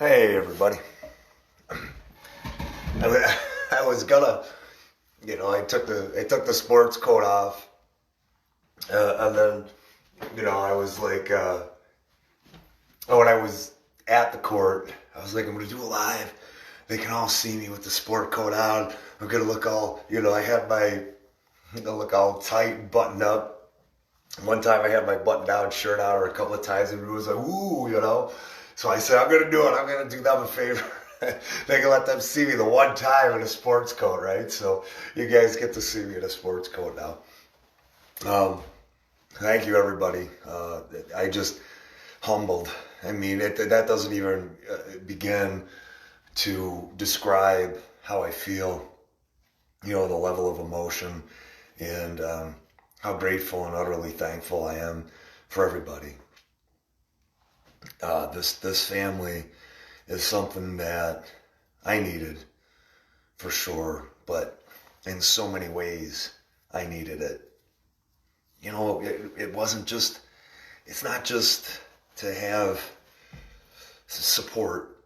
Hey everybody. I was gonna, I took the sports coat off, and then, I was like, when I was at the court, I was like, I'm gonna do a live. They can all see me with the sport coat on. I'm gonna look all, I'm gonna look all tight and buttoned up. One time I had my button-down shirt on, or a couple of times, and everyone was like, "Ooh." So I said, I'm going to do it. I'm going to do them a favor. They can let them see me the one time in a sports coat, right? So you guys get to see me in a sports coat now. Thank you, everybody. I just humbled. I mean, that doesn't even begin to describe how I feel, the level of emotion and how grateful and utterly thankful I am for everybody. This family is something that I needed for sure, but in so many ways I needed it. It wasn't just, it's not just to have support.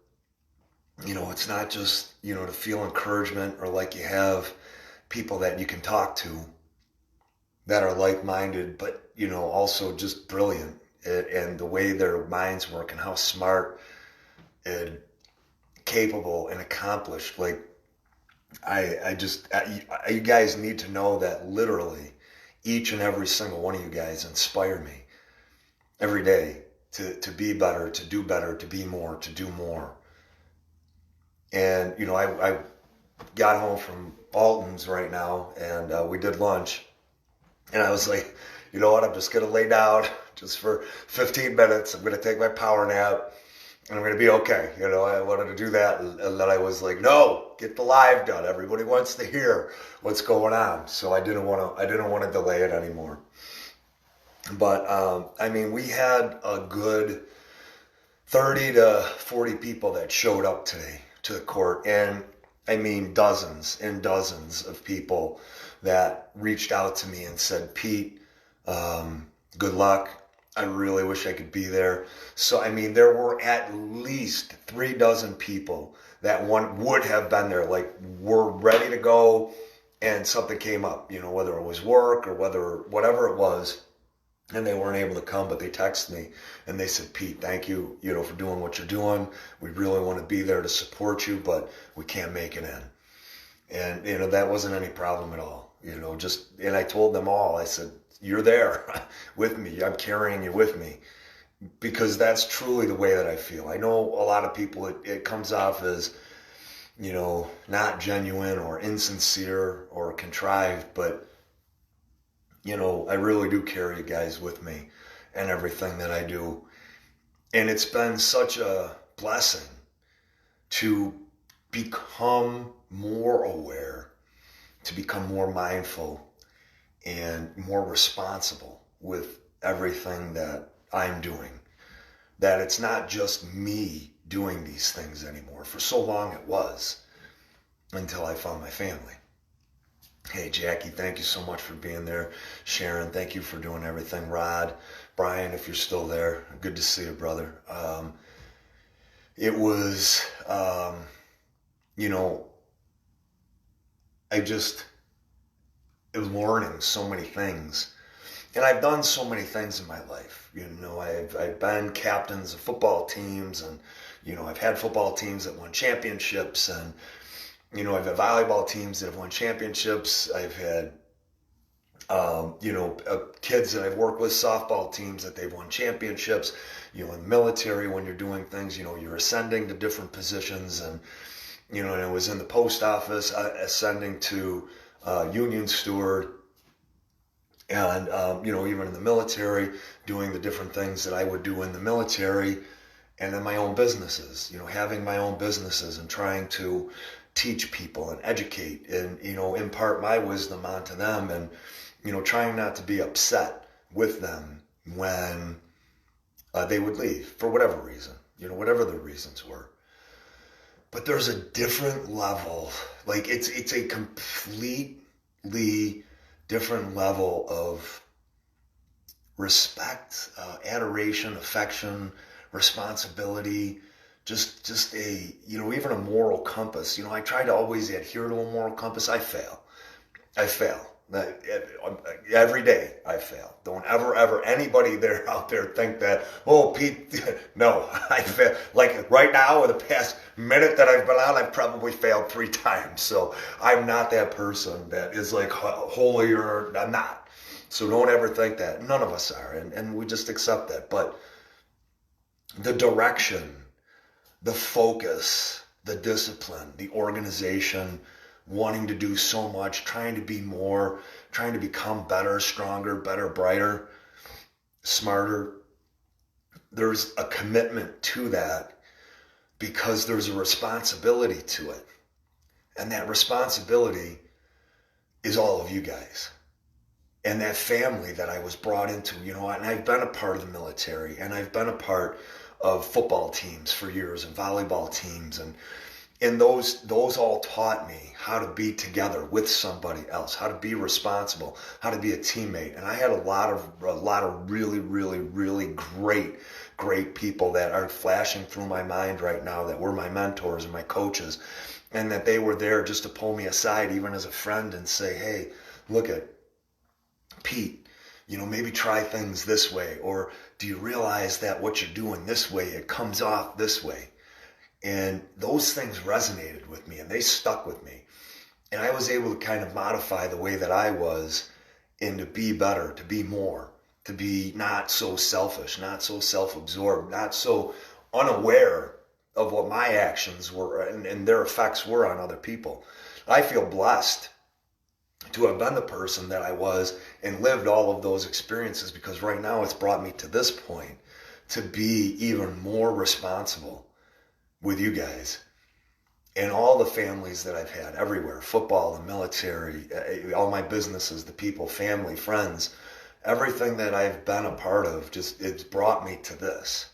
It's not just, to feel encouragement or like you have people that you can talk to that are like-minded, but, also just brilliant. And the way their minds work and how smart and capable and accomplished. Like, you guys need to know that literally each and every single one of you guys inspire me every day to be better, to do better, to be more, to do more. And, I got home from Alton's right now, and we did lunch. And I was like, you know what, I'm just going to lay down just for 15 minutes. I'm going to take my power nap, and I'm going to be okay. I wanted to do that, and then I was like, no, get the live done. Everybody wants to hear what's going on. So I didn't want to delay it anymore. But, we had a good 30 to 40 people that showed up today to the court. And dozens and dozens of people that reached out to me and said, Pete, good luck. I really wish I could be there. So, there were at least 3 dozen people that would have been there, like were ready to go, and something came up, whether it was work or whatever it was, and they weren't able to come, but they texted me and they said, Pete, thank you, for doing what you're doing. We really want to be there to support you, but we can't make it in. And, that wasn't any problem at all, and I told them all, I said, you're there with me. I'm carrying you with me, because that's truly the way that I feel. I know a lot of people, it comes off as, not genuine or insincere or contrived, but, I really do carry you guys with me and everything that I do. And it's been such a blessing to become more aware, to become more mindful and more responsible with everything that I'm doing. That it's not just me doing these things anymore. For so long it was, until I found my family. Hey, Jackie, thank you so much for being there. Sharon, thank you for doing everything. Rod, Brian, if you're still there, good to see you, brother. It was, learning so many things. And I've done so many things in my life. I've been captains of football teams, and, I've had football teams that won championships, and, I've had volleyball teams that have won championships. I've had, kids that I've worked with, softball teams that they've won championships. In the military, when you're doing things, you're ascending to different positions. And, and I was in the post office, ascending to union steward. And, even in the military, doing the different things that I would do in the military, and then my own businesses, having my own businesses and trying to teach people and educate and, impart my wisdom onto them, and, trying not to be upset with them when they would leave for whatever reason, whatever the reasons were. But there's a different level, like it's a completely different level of respect, adoration, affection, responsibility just a, even a moral compass. I try to always adhere to a moral compass. I fail. Every day I fail. Don't ever anybody there out there think that, oh, Pete, no, I fail. Like right now, in the past minute that I've been on, I've probably failed 3 times. So I'm not that person that is like holier. I'm not. So don't ever think that. None of us are. And we just accept that. But the direction, the focus, the discipline, the organization, wanting to do so much, trying to be more, trying to become better, stronger, better, brighter, smarter. There's a commitment to that because there's a responsibility to it. And that responsibility is all of you guys. And that family that I was brought into, and I've been a part of the military, and I've been a part of football teams for years and volleyball teams, and those all taught me how to be together with somebody else, how to be responsible, how to be a teammate. And I had a lot of really, really, really great people that are flashing through my mind right now that were my mentors and my coaches, and that they were there just to pull me aside, even as a friend, and say, hey, look at Pete, maybe try things this way, or do you realize that what you're doing this way, it comes off this way? And those things resonated with me and they stuck with me. And I was able to kind of modify the way that I was, and to be better, to be more, to be not so selfish, not so self-absorbed, not so unaware of what my actions were and their effects were on other people. I feel blessed to have been the person that I was and lived all of those experiences, because right now it's brought me to this point to be even more responsible with you guys and all the families that I've had everywhere, football, the military, all my businesses, the people, family, friends, everything that I've been a part of, it's brought me to this.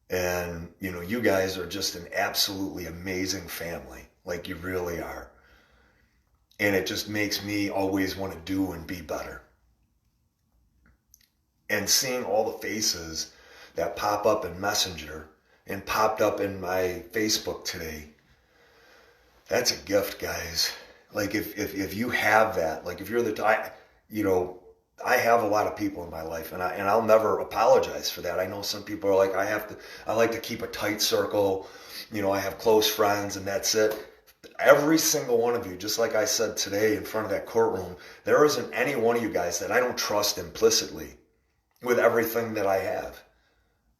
And, you guys are just an absolutely amazing family, like you really are. And it just makes me always want to do and be better. And seeing all the faces that pop up in Messenger and popped up in my Facebook today, that's a gift, guys. Like if you have that, like if you're I have a lot of people in my life, and I'll never apologize for that. I know some people are like, I like to keep a tight circle. I have close friends and that's it. Every single one of you, just like I said today in front of that courtroom, there isn't any one of you guys that I don't trust implicitly with everything that I have,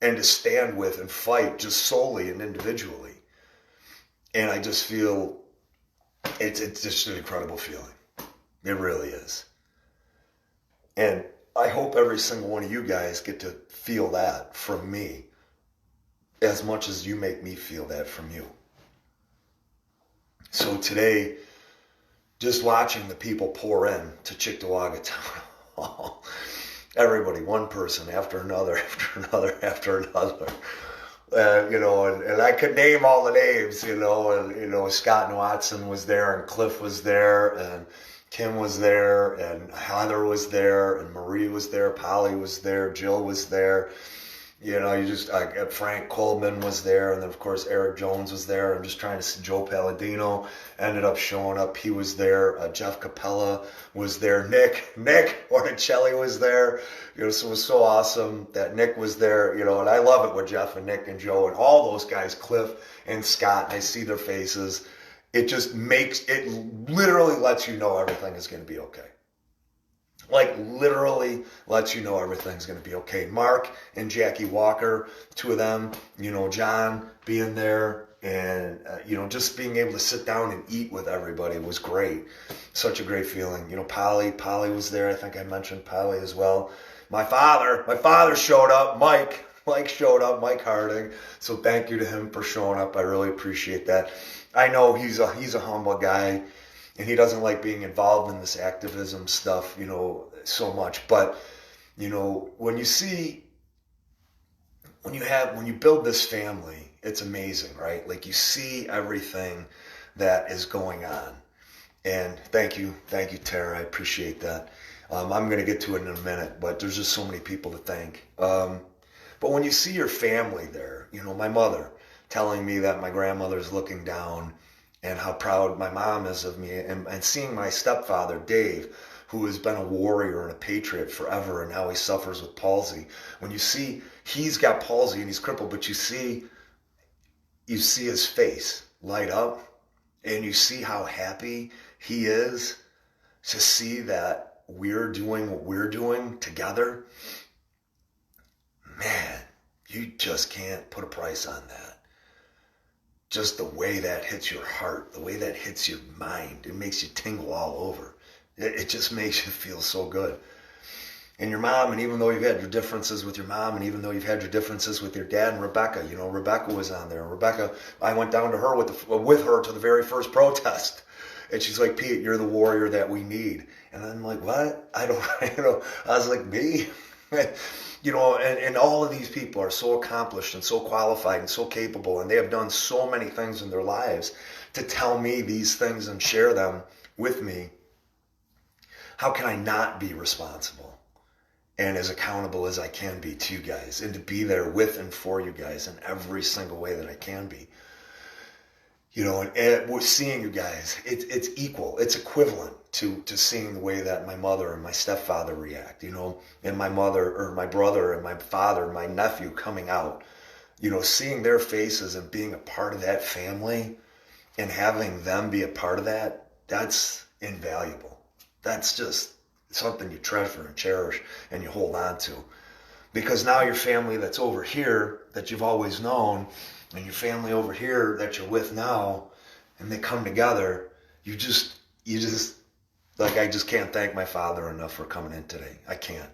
and to stand with and fight just solely and individually. And I just feel it's just an incredible feeling. It really is. And I hope every single one of you guys get to feel that from me as much as you make me feel that from you. So today, just watching the people pour in to Cheektowaga Town Hall, everybody, one person after another, after another. And I could name all the names, and, Scott Watson was there, and Cliff was there, and Kim was there, and Heather was there, and Marie was there, Polly was there, Jill was there. Frank Coleman was there, and then of course Eric Jones was there. I'm just trying to see. Joe Palladino ended up showing up. He was there. Jeff Capella was there. Nick Orticelli was there. So it was so awesome that Nick was there. And I love it with Jeff and Nick and Joe and all those guys, Cliff and Scott. And I see their faces. It literally lets you know everything is going to be okay. Like literally lets you know everything's going to be okay. Mark and Jackie Walker, 2 of them, John being there, and, just being able to sit down and eat with everybody was great. Such a great feeling. Polly was there. I think I mentioned Polly as well. My father showed up. Mike showed up, Mike Harding. So thank you to him for showing up. I really appreciate that. I know he's a humble guy, and he doesn't like being involved in this activism stuff, so much. But, when you build this family, it's amazing, right? Like you see everything that is going on. And thank you, Tara. I appreciate that. I'm going to get to it in a minute, but there's just so many people to thank. But when you see your family there, my mother, telling me that my grandmother's looking down and how proud my mom is of me, and seeing my stepfather, Dave, who has been a warrior and a patriot forever, and now he suffers with palsy. When you see he's got palsy and he's crippled, but you see his face light up, and you see how happy he is to see that we're doing what we're doing together. Man, you just can't put a price on that. Just the way that hits your heart, the way that hits your mind, it makes you tingle all over. It just makes you feel so good. And your mom, and even though you've had your differences with your mom, and even though you've had your differences with your dad and Rebecca, Rebecca was on there. Rebecca, I went down to her with her to the very first protest. And she's like, Pete, you're the warrior that we need. And I'm like, what? I don't, I was like, me? And all of these people are so accomplished and so qualified and so capable, and they have done so many things in their lives to tell me these things and share them with me. How can I not be responsible and as accountable as I can be to you guys, and to be there with and for you guys in every single way that I can be? And we're seeing you guys, it's equal, it's equivalent to seeing the way that my mother and my stepfather react, and my mother or my brother and my father, my nephew coming out, seeing their faces and being a part of that family and having them be a part of that, that's invaluable. That's just something you treasure and cherish and you hold on to. Because now your family that's over here that you've always known, and your family over here that you're with now, and they come together, you just, I just can't thank my father enough for coming in today. I can't.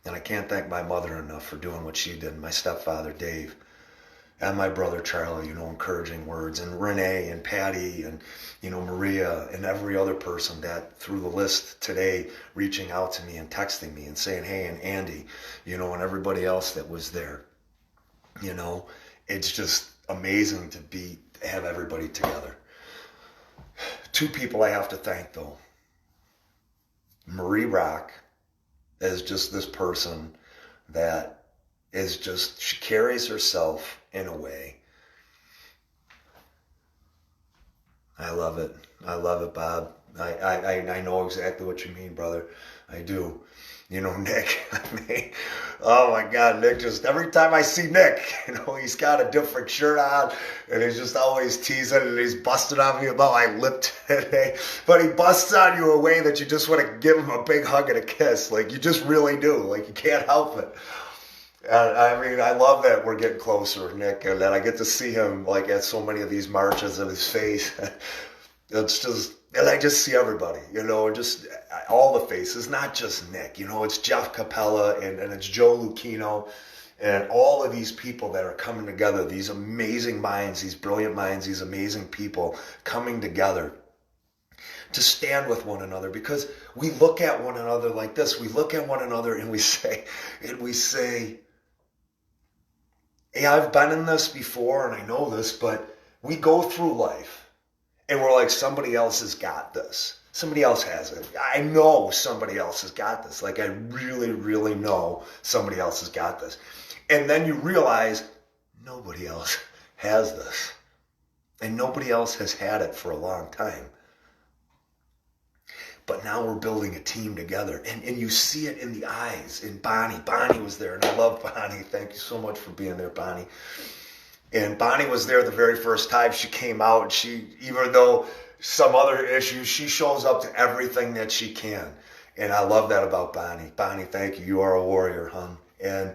And I can't thank my mother enough for doing what she did, and my stepfather, Dave, and my brother, Charlie, encouraging words, and Renee and Patty and, Maria and every other person that through the list today, reaching out to me and texting me and saying, hey, and Andy, and everybody else that was there. It's just amazing to have everybody together. Two people I have to thank, though. Marie Rock is just this person that is just, she carries herself in a way. I love it. I love it, Bob. I know exactly what you mean, brother. I do. Nick, oh my God, Nick, just every time I see Nick, he's got a different shirt on, and he's just always teasing, and he's busting on me about my lip today, but he busts on you a way that you just want to give him a big hug and a kiss, like you just really do, like you can't help it. And I love that we're getting closer, Nick, and that I get to see him like at so many of these marches in his face. It's just, and I just see everybody, just all the faces, not just Nick, it's Jeff Capella and it's Joe Lucchino and all of these people that are coming together, these amazing minds, these brilliant minds, these amazing people coming together to stand with one another, because we look at one another like this. We look at one another and we say, hey, I've been in this before and I know this, but we go through life and we're like, somebody else has got this. Somebody else has it. I know somebody else has got this. Like I really, really know somebody else has got this. And then you realize nobody else has this. And nobody else has had it for a long time. But now we're building a team together. And you see it in the eyes. In Bonnie. Bonnie was there. And I love Bonnie. Thank you so much for being there, Bonnie. And Bonnie was there the very first time she came out. And she, even though some other issues, she shows up to everything that she can. And I love that about Bonnie. Bonnie, thank you. You are a warrior, hon. And,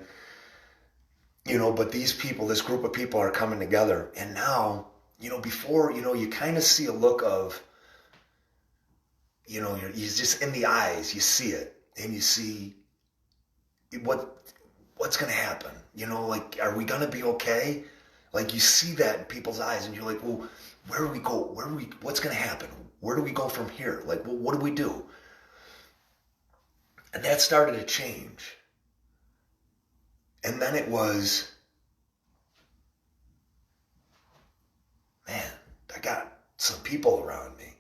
but these people, this group of people are coming together. And now, before, you kind of see a look of, you're just in the eyes, you see it. And you see what's going to happen. Like, are we going to be okay? Like you see that in people's eyes and you're like, well, where do we go? What's going to happen? Where do we go from here? Like, well, what do we do? And that started to change. And then it was, man, I got some people around me.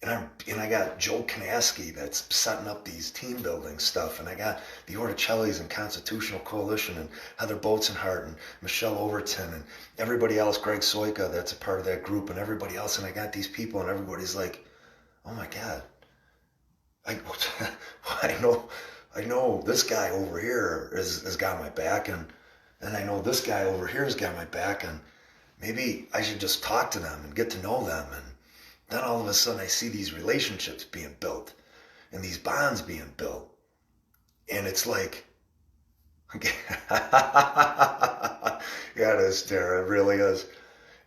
And I got Joe Kanaski that's setting up these team building stuff, and I got the Orticellis and Constitutional Coalition and Heather Boatsenhart and Michelle Overton and everybody else, Greg Soika that's a part of that group, and everybody else, and I got these people, and everybody's like, oh my God, I know this guy over here has got my back, and I know this guy over here has got my back, and maybe I should just talk to them and get to know them. And then all of a sudden I see these relationships being built and these bonds being built. And it's like, okay, yeah, it is, Tara, it really is.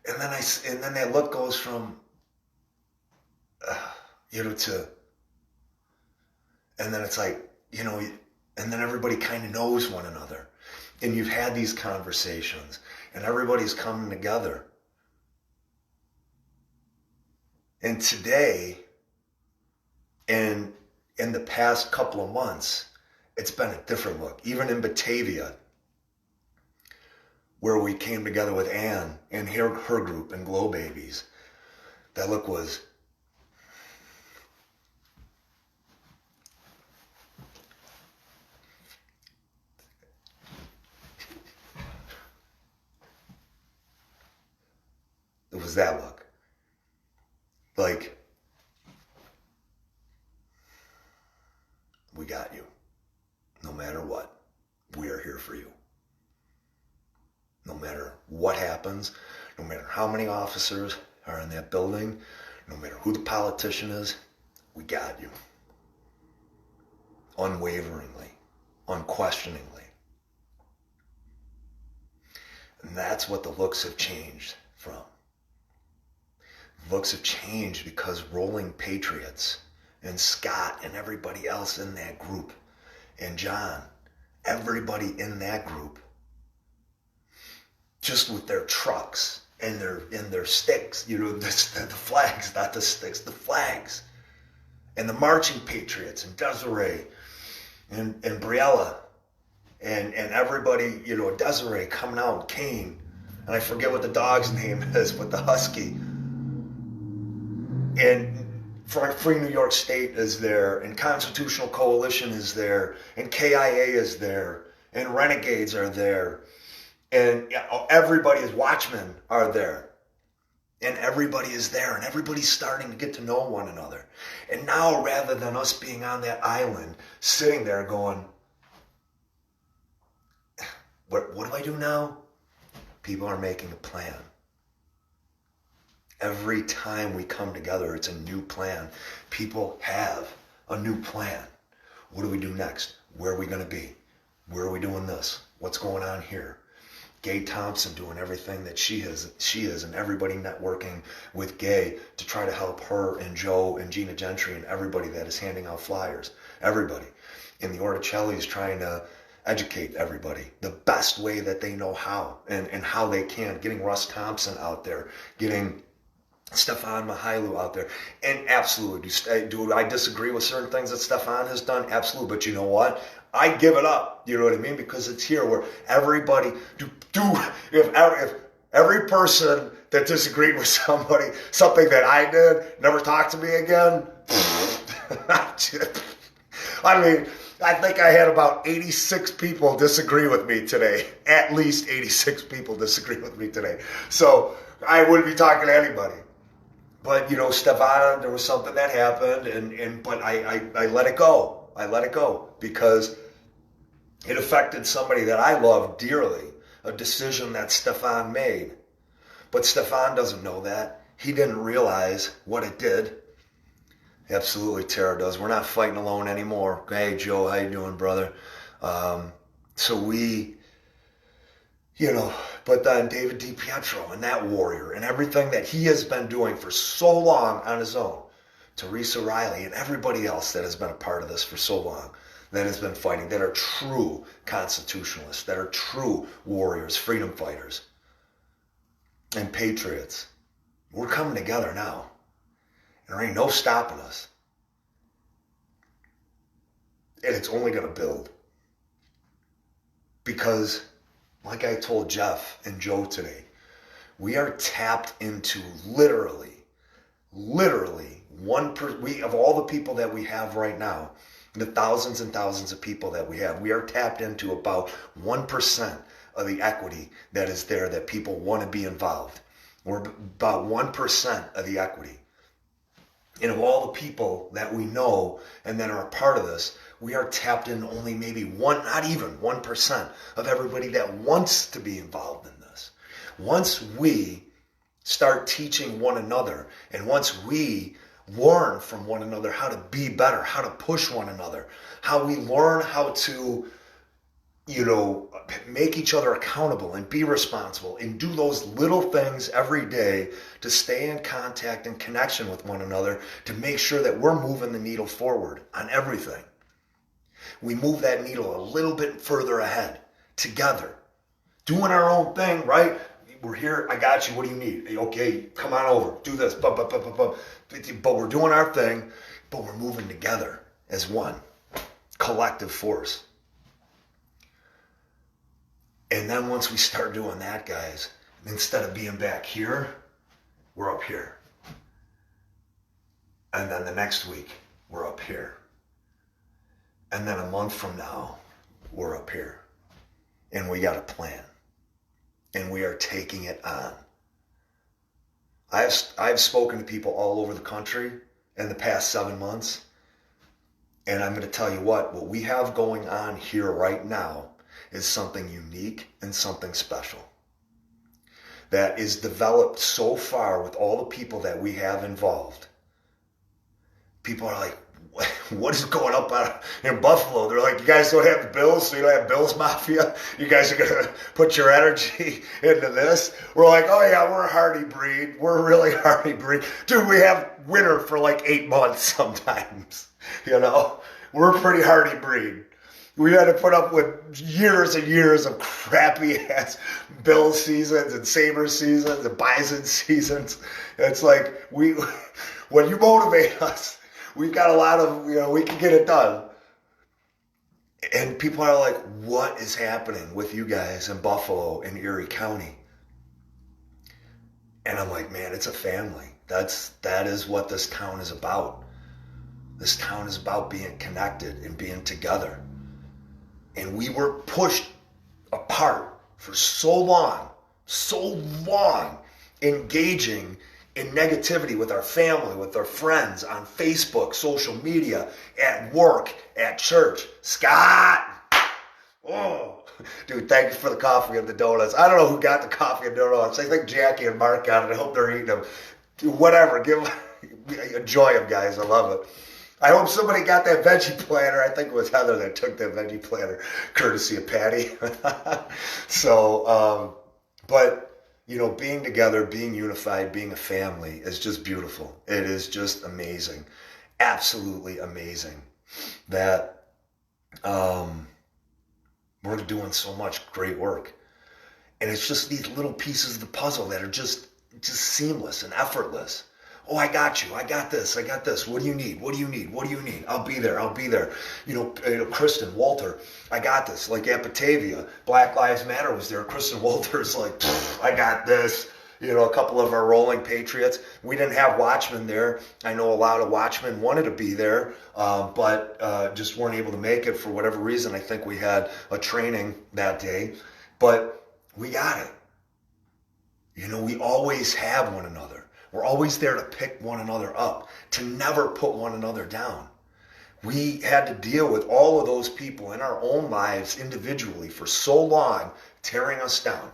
And then that look goes from, to, and then it's like, and then everybody kind of knows one another. And you've had these conversations and everybody's coming together. And today, and in the past couple of months, it's been a different look. Even in Batavia, where we came together with Ann and her group and Glow Babies, that look was, it was that look. Like, we got you. No matter what, we are here for you. No matter what happens, no matter how many officers are in that building, no matter who the politician is, we got you. Unwaveringly, unquestioningly. And that's what the looks have changed from. Looks have changed because Rolling Patriots and Scott and everybody else in that group and John, everybody in that group, just with their trucks and their sticks, the flags, not the sticks, the flags, and the Marching Patriots and Desiree and Briella and everybody, Desiree coming out, Kane, and I forget what the dog's name is, but the husky. And Free New York State is there, and Constitutional Coalition is there, and KIA is there, and Renegades are there, and everybody's Watchmen are there, and everybody is there, and everybody's starting to get to know one another. And now, rather than us being on that island, sitting there going, what do I do now? People are making a plan. Every time we come together, it's a new plan. People have a new plan. What do we do next? Where are we going to be? Where are we doing this? What's going on here? Gay Thompson doing everything that she is, and everybody networking with Gay to try to help her and Joe and Gina Gentry and everybody that is handing out flyers. Everybody. And the Orticellis trying to educate everybody the best way that they know how and how they can. Getting Russ Thompson out there. Getting Stefan Mahailu out there. And absolutely, do I disagree with certain things that Stefan has done? Absolutely. But you know what? I give it up. You know what I mean? Because it's here where everybody, if every person that disagreed with something that I did, never talked to me again. I mean, I think I had about 86 people disagree with me today. At least 86 people disagree with me today. So I wouldn't be talking to anybody. But, Stefan, there was something that happened, but I let it go. I let it go because it affected somebody that I love dearly, a decision that Stefan made. But Stefan doesn't know that. He didn't realize what it did. Absolutely, Tara does. We're not fighting alone anymore. Hey, Joe, how you doing, brother? So we... but then David DiPietro and that warrior and everything that he has been doing for so long on his own, Teresa Riley and everybody else that has been a part of this for so long, that has been fighting, that are true constitutionalists, that are true warriors, freedom fighters, and patriots. We're coming together now. And there ain't no stopping us. And it's only going to build. Because... like I told Jeff and Joe today, we are tapped into literally of all the people that we have right now, the thousands and thousands of people that we have, we are tapped into about 1% of the equity that is there that people want to be involved. We're about 1% of the equity. And of all the people that we know and that are a part of this, we are tapped in only maybe not even 1% of everybody that wants to be involved in this. Once we start teaching one another, and once we learn from one another how to be better, how to push one another, how we learn how to, make each other accountable and be responsible and do those little things every day to stay in contact and connection with one another to make sure that we're moving the needle forward on everything. We move that needle a little bit further ahead together, doing our own thing, right? We're here. I got you. What do you need? Okay, come on over. Do this. But we're doing our thing, but we're moving together as one collective force. And then once we start doing that, guys, instead of being back here, we're up here. And then the next week, we're up here. And then a month from now, we're up here. And we got a plan. And we are taking it on. I've spoken to people all over the country in the past 7 months. And I'm going to tell you what we have going on here right now is something unique and something special that is developed so far with all the people that we have involved. People are like, what is going up in Buffalo? They're like, you guys don't have the Bills, so you don't have Bills Mafia? You guys are going to put your energy into this? We're like, oh yeah, we're a hardy breed. We're a really hardy breed. Dude, we have winter for like 8 months sometimes. We're a pretty hardy breed. We had to put up with years and years of crappy ass Bills seasons and Sabres seasons and Bison seasons. It's like when you motivate us, we've got a lot of, we can get it done. And people are like, what is happening with you guys in Buffalo and Erie County? And I'm like, man, it's a family. That is what this town is about. This town is about being connected and being together. And we were pushed apart for so long, engaging in negativity with our family, with our friends, on Facebook, social media, at work, at church. Scott! Oh, dude, thank you for the coffee and the donuts. I don't know who got the coffee and donuts. I think Jackie and Mark got it. I hope they're eating them. Dude, whatever. Enjoy them, guys. I love it. I hope somebody got that veggie platter. I think it was Heather that took that veggie platter, courtesy of Patty. But being together, being unified, being a family is just beautiful. It is just amazing. Absolutely amazing that we're doing so much great work. And it's just these little pieces of the puzzle that are just seamless and effortless. Oh, I got you. I got this. What do you need? I'll be there. Kristen, Walter, I got this. Like at Batavia, Black Lives Matter was there. Kristen Walter's like, I got this. A couple of our Rolling Patriots. We didn't have watchmen there. I know a lot of watchmen wanted to be there, but just weren't able to make it for whatever reason. I think we had a training that day, but we got it. We always have one another. We're always there to pick one another up, to never put one another down. We had to deal with all of those people in our own lives individually for so long, tearing us down.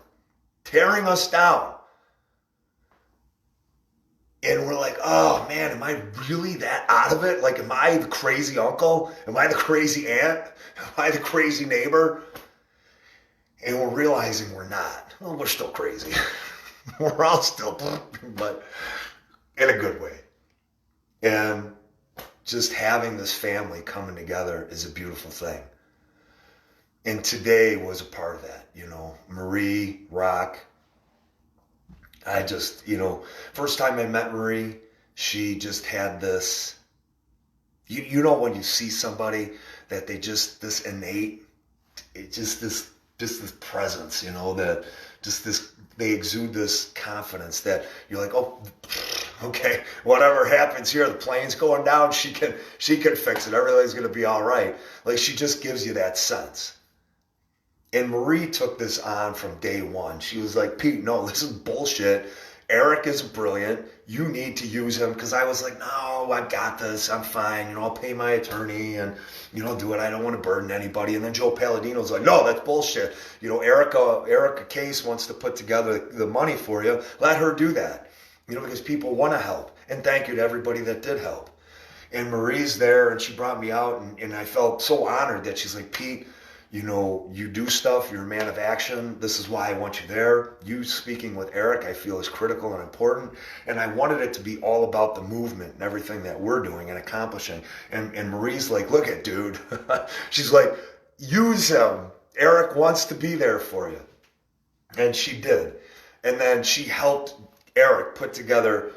And we're like, oh man, am I really that out of it? Like, am I the crazy uncle? Am I the crazy aunt? Am I the crazy neighbor? And we're realizing we're not. Well, we're still crazy. We're all still, but in a good way. And just having this family coming together is a beautiful thing. And today was a part of that, Marie, Rock. I just, first time I met Marie, she just had this, when you see somebody that they just, this innate, this presence, that just this, they exude this confidence that you're like, oh, Okay, whatever happens here, the plane's going down, she can fix it. Everything's gonna be all right. Like, she just gives you that sense. And Marie took this on from day one. She was like, Pete, no, this is bullshit. Eric is brilliant. You need to use him. Because I was like, no, I've got this. I'm fine. I'll pay my attorney and, do it. I don't want to burden anybody. And then Joe Palladino's like, no, that's bullshit. Erica Case wants to put together the money for you. Let her do that. Because people want to help. And thank you to everybody that did help. And Marie's there, and she brought me out, and I felt so honored that she's like, Pete, you do stuff, you're a man of action. This is why I want you there. You speaking with Eric, I feel, is critical and important. And I wanted it to be all about the movement and everything that we're doing and accomplishing. And Marie's like, look at dude. She's like, use him. Eric wants to be there for you. And she did. And then she helped Eric put together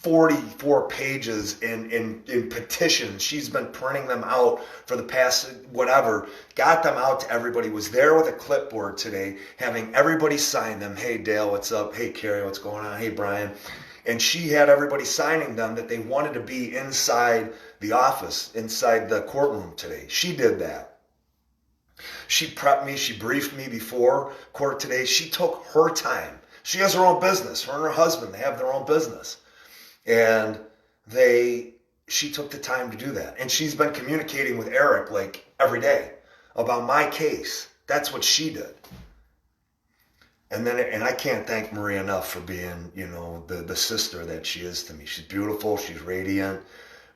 44 pages in petitions. She's been printing them out for the past whatever, got them out to everybody, was there with a clipboard today, having everybody sign them. Hey, Dale, what's up? Hey, Carrie, what's going on? Hey, Brian. And she had everybody signing them that they wanted to be inside the office, inside the courtroom today. She did that. She prepped me. She briefed me before court today. She took her time. She has her own business. Her and her husband, they have their own business. And she took the time to do that. And she's been communicating with Eric like every day about my case. That's what she did. And I can't thank Marie enough for being, the sister that she is to me. She's beautiful. She's radiant,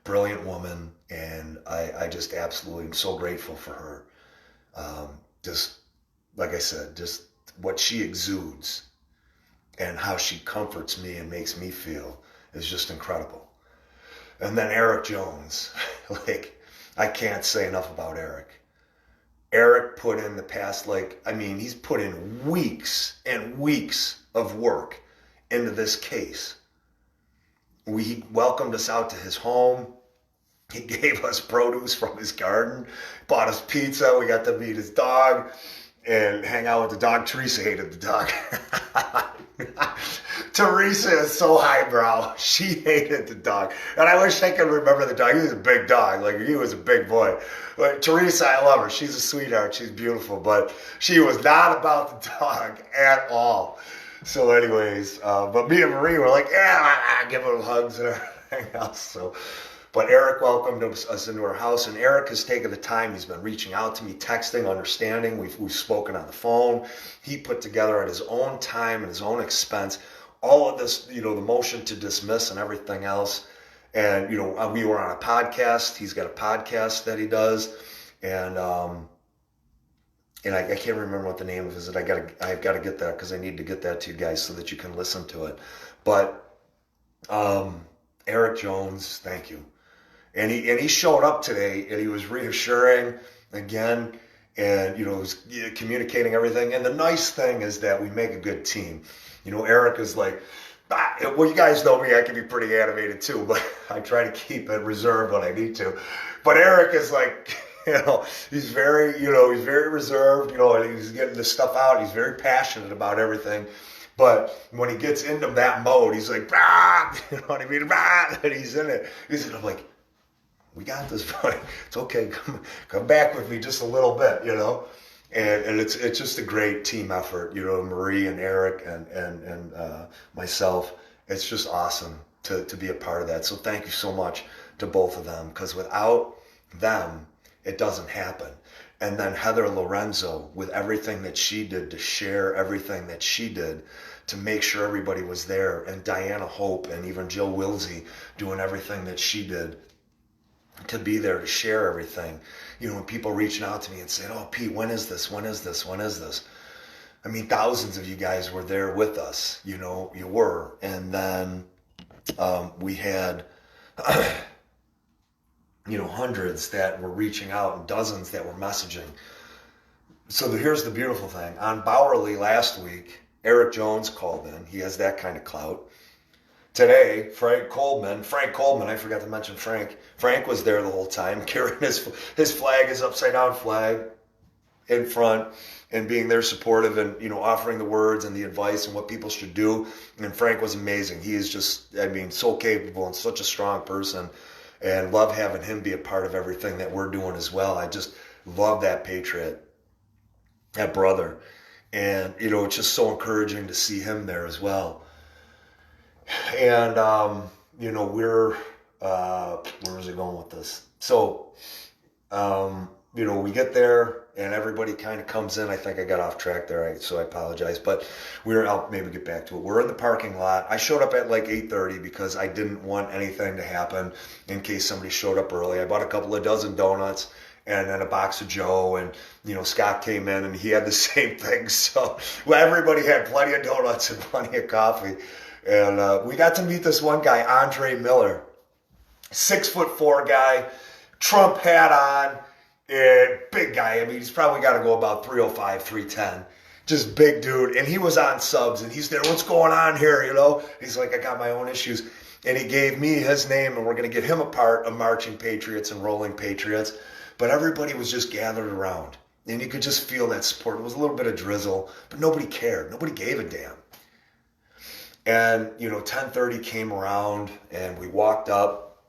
brilliant woman. And I just absolutely am so grateful for her. Just like I said, just what she exudes and how she comforts me and makes me feel is just incredible. And then Eric Jones, I can't say enough about Eric. Eric put in the past, he's put in weeks and weeks of work into this case. He welcomed us out to his home. He gave us produce from his garden, bought us pizza. We got to meet his dog and hang out with the dog. Teresa hated the dog. Teresa is so highbrow. She hated the dog. And I wish I could remember the dog. He was a big dog. He was a big boy. But Teresa, I love her. She's a sweetheart. She's beautiful. But she was not about the dog at all. So anyways, but me and Marie were like, yeah, give him hugs and everything else. So, but Eric welcomed us into our house, and Eric has taken the time. He's been reaching out to me, texting, understanding. We've spoken on the phone. He put together at his own time and his own expense all of this, the motion to dismiss and everything else. And, we were on a podcast. He's got a podcast that he does. And I can't remember what the name of it is. I've got to get that, because I need to get that to you guys so that you can listen to it. But Eric Jones, thank you. And he showed up today, and he was reassuring again, and was communicating everything. And the nice thing is that we make a good team. Eric is like, well, you guys know me, I can be pretty animated too, but I try to keep it reserved when I need to. But Eric is like, he's very, he's very reserved, and he's getting this stuff out. He's very passionate about everything. But when he gets into that mode, he's like, you know what I mean? And he's in it. I'm like, we got this, buddy. It's okay. Come back with me just a little bit, And it's just a great team effort, Marie and Eric and myself. It's just awesome to be a part of that. So thank you so much to both of them, because without them, it doesn't happen. And then Heather Lorenzo, with everything that she did to share everything that she did to make sure everybody was there, and Diana Hope and even Jill Wilsey doing everything that she did to be there to share everything. When people reaching out to me and saying, oh, Pete, when is this? When is this? When is this? I mean, thousands of you guys were there with us, you were. And then we had, hundreds that were reaching out and dozens that were messaging. So here's the beautiful thing. On Bowerly last week, Eric Jones called in. He has that kind of clout. Today, Frank Coleman, I forgot to mention Frank. Frank was there the whole time, carrying his flag, his upside down flag. in front and being there supportive and, offering the words and the advice and what people should do. And Frank was amazing. He is just, so capable and such a strong person, and love having him be a part of everything that we're doing as well. I just love that patriot, that brother. And, it's just so encouraging to see him there as well. And, we're, where is it going with this? So, we get there and everybody kind of comes in. I think I got off track there, so I apologize. But I'll maybe get back to it. We're in the parking lot. I showed up at like 8:30 because I didn't want anything to happen in case somebody showed up early. I bought a couple of dozen donuts and then a box of Joe, and Scott came in and he had the same thing. So everybody had plenty of donuts and plenty of coffee. And we got to meet this one guy, Andre Miller, 6'4" guy, Trump hat on, and big guy. He's probably got to go about 305, 310. Just big dude. And he was on subs, and he's there, what's going on here, He's like, I got my own issues. And he gave me his name, and we're going to get him a part of Marching Patriots and Rolling Patriots. But everybody was just gathered around, and you could just feel that support. It was a little bit of drizzle, but nobody cared. Nobody gave a damn. And, 10:30 came around, and we walked up.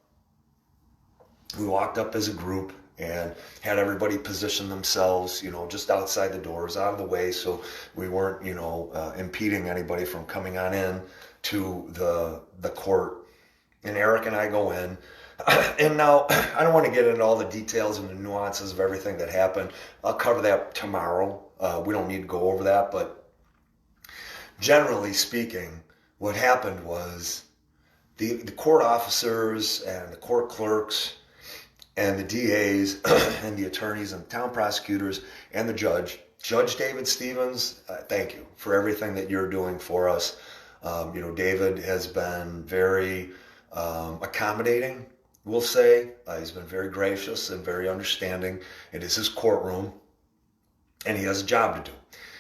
We walked up as a group and had everybody position themselves, just outside the doors, out of the way, so we weren't, impeding anybody from coming on in to the court. And Eric and I go in. And now, I don't want to get into all the details and the nuances of everything that happened. I'll cover that tomorrow. We don't need to go over that, but generally speaking, what happened was the court officers and the court clerks and the DAs and the attorneys and town prosecutors and the Judge David Stevens, thank you for everything that you're doing for us. David has been very accommodating, we'll say. He's been very gracious and very understanding. It is his courtroom, and he has a job to do.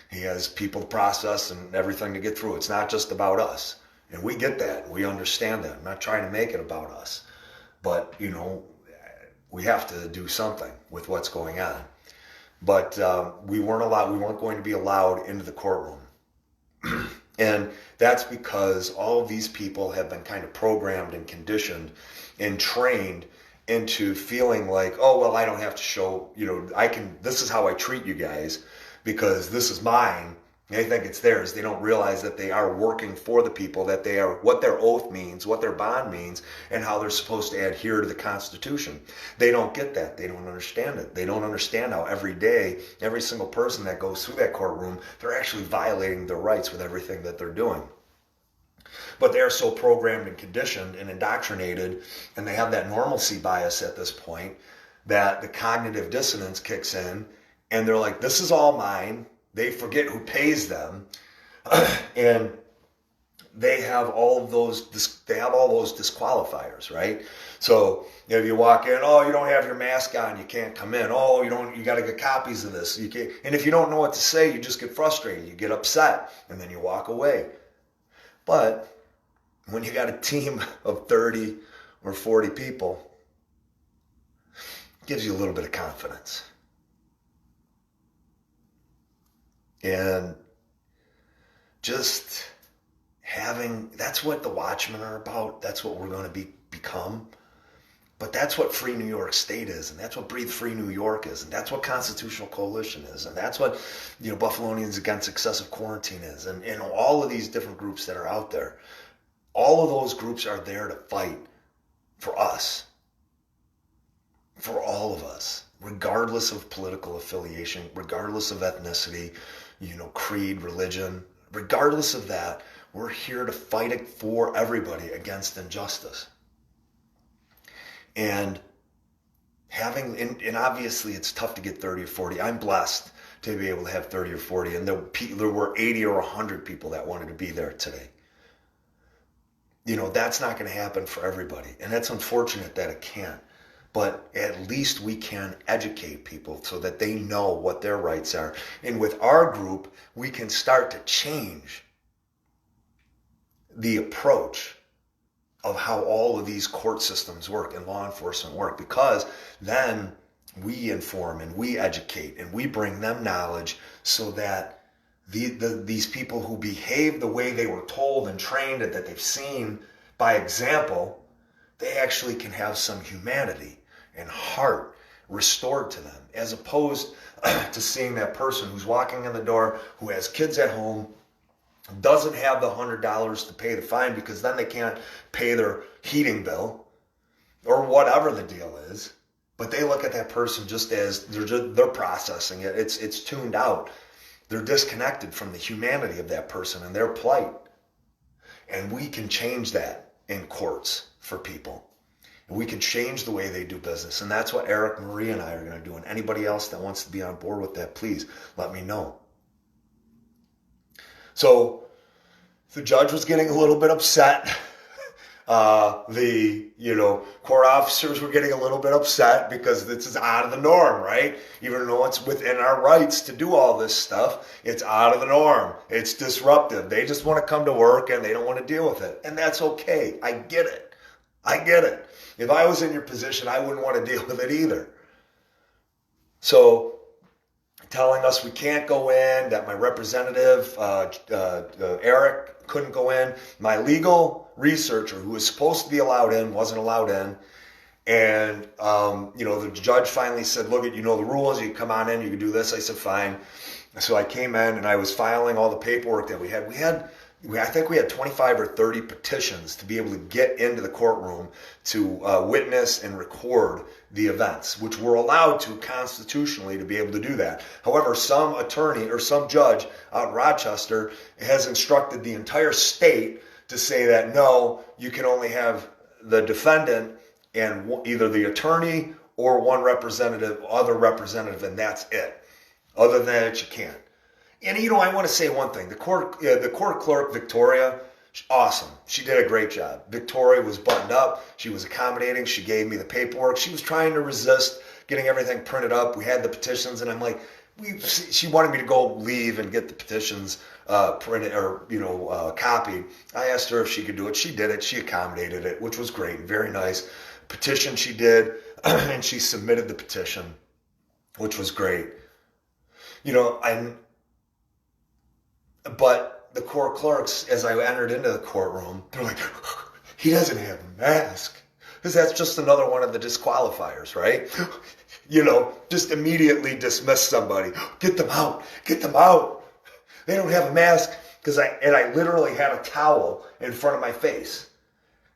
He has people to process and everything to get through. It's not just about us. And we get that. We understand that. I'm not trying to make it about us. But, we have to do something with what's going on. But we weren't going to be allowed into the courtroom. And that's because all of these people have been kind of programmed and conditioned and trained into feeling like, oh, well, I don't have to show, this is how I treat you guys because this is mine. They think it's theirs. They don't realize that they are working for the people, that they are what their oath means, what their bond means, and how they're supposed to adhere to the Constitution. They don't get that. They don't understand it. They don't understand how every day, every single person that goes through that courtroom, they're actually violating their rights with everything that they're doing. But they're so programmed and conditioned and indoctrinated, and they have that normalcy bias at this point, that the cognitive dissonance kicks in, and they're like, this is all mine. They forget who pays them, and they have all of those. They have all those disqualifiers, right? So if you walk in, oh, you don't have your mask on, you can't come in. Oh, you got to get copies of this. You can't. And if you don't know what to say, you just get frustrated. You get upset, and then you walk away. But when you got a team of 30 or 40 people, it gives you a little bit of confidence. And just that's what the Watchmen are about. That's what we're going to become. But that's what Free New York State is, and that's what Breathe Free New York is, and that's what Constitutional Coalition is, and that's what Buffalonians Against Excessive Quarantine is, and all of these different groups that are out there. All of those groups are there to fight for us, for all of us, regardless of political affiliation, regardless of ethnicity, creed, religion, regardless of that. We're here to fight it for everybody against injustice. And obviously it's tough to get 30 or 40. I'm blessed to be able to have 30 or 40. And there were 80 or 100 people that wanted to be there today. That's not going to happen for everybody. And that's unfortunate that it can't. But at least we can educate people so that they know what their rights are. And with our group, we can start to change the approach of how all of these court systems work and law enforcement work. Because then we inform and we educate and we bring them knowledge so that these people who behave the way they were told and trained and that they've seen by example, they actually can have some humanity and heart restored to them, as opposed to seeing that person who's walking in the door, who has kids at home, doesn't have the $100 to pay the fine because then they can't pay their heating bill or whatever the deal is. But they look at that person just as they're processing it. It's tuned out. They're disconnected from the humanity of that person and their plight. And we can change that in courts for people. And we can change the way they do business. And that's what Eric, Marie, and I are going to do. And anybody else that wants to be on board with that, please let me know. So the judge was getting a little bit upset. Court officers were getting a little bit upset because this is out of the norm, right? Even though it's within our rights to do all this stuff, it's out of the norm. It's disruptive. They just want to come to work and they don't want to deal with it. And that's okay. I get it. If I was in your position, I wouldn't want to deal with it either. So telling us we can't go in, that my representative, Eric, couldn't go in. My legal researcher, who was supposed to be allowed in, wasn't allowed in. And, the judge finally said, look, the rules, you come on in, you can do this. I said, fine. So I came in and I was filing all the paperwork that we had. I think we had 25 or 30 petitions to be able to get into the courtroom to witness and record the events, which we're allowed to constitutionally to be able to do that. However, some attorney or some judge out in Rochester has instructed the entire state to say that no, you can only have the defendant and either the attorney or one other representative, and that's it. Other than that, you can't. And I want to say one thing. The court clerk, Victoria, awesome. She did a great job. Victoria was buttoned up. She was accommodating. She gave me the paperwork. She was trying to resist getting everything printed up. We had the petitions, and I'm like, she wanted me to go leave and get the petitions printed or copied. I asked her if she could do it. She did it. She accommodated it, which was great. Very nice. Petition she did, and she submitted the petition, which was great. But the court clerks, as I entered into the courtroom, they're like, he doesn't have a mask. Because that's just another one of the disqualifiers, right? Just immediately dismiss somebody. Get them out. They don't have a mask. Because I literally had a towel in front of my face.